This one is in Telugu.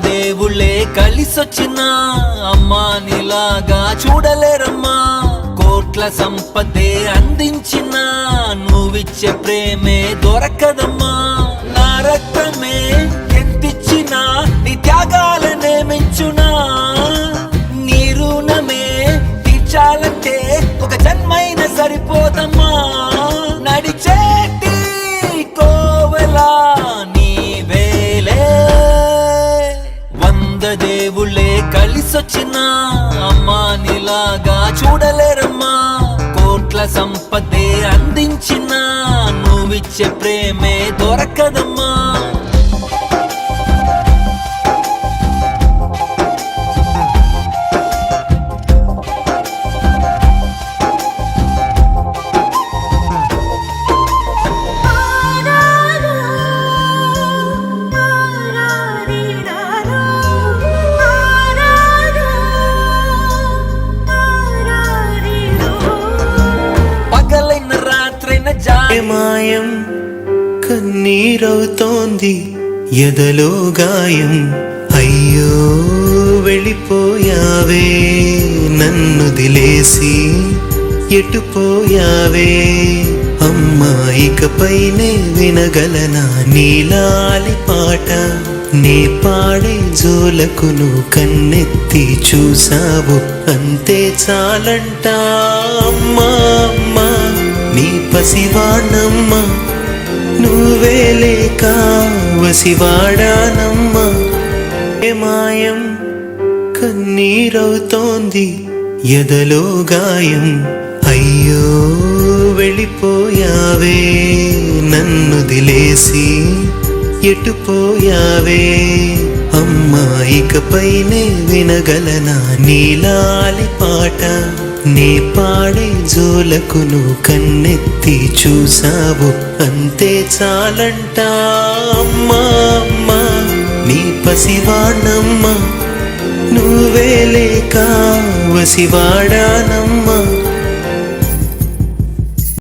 దేవుళ్ళే కలిసొచ్చిన అమ్మా నీలాగా చూడలేరమ్మా. కోట్ల సంపదే అందించిన నువ్విచ్చే ప్రేమే దొరకదమ్మా. నా రక్తమే ఎంతిచ్చినా నీ త్యాగాలనే మించునా. నీ రుణమే తీర్చాలంటే ఒక జన్మైన సరిపోదమ్మా. నడిచేటి కోవెలా నీవేలే. 100 దేవుళ్ళే కలిసొచ్చిన అమ్మా నీలాగా చూడలేరమ్మా. కోట్ల సంపదే అందించిన నువ్విచ్చే ప్రేమే దొరకదమ్మా. మాయం కన్నీరవుతోంది ఎదలో గాయం. అయ్యో వెళ్ళిపోయావే నన్ను దిలేసి ఎటుపోయావే. అమ్మా ఇకపైనే వినగలనా నీలాలి పాట. నే పాడే జోలకు నువ్వు కన్నెత్తి చూసావు అంతే చాలంట. అమ్మా అమ్మా నీ పసివాణమ్మా నువ్వే లేక వసివాడానమ్మా. మాయం కన్నీరవుతోంది ఎదలో గాయం. అయ్యో వెళ్ళిపోయావే నన్ను దిలేసి ఎటుపోయావే. అమ్మా ఇకపైనే వినగలనా నీలాలి పాట. నే పాడే జోలకు నువ్వు కన్నెత్తి చూసావు అంతే చాలంట. అమ్మా అమ్మా నీ పసివాణమ్మా నువ్వే లేక వసివాడానమ్మా.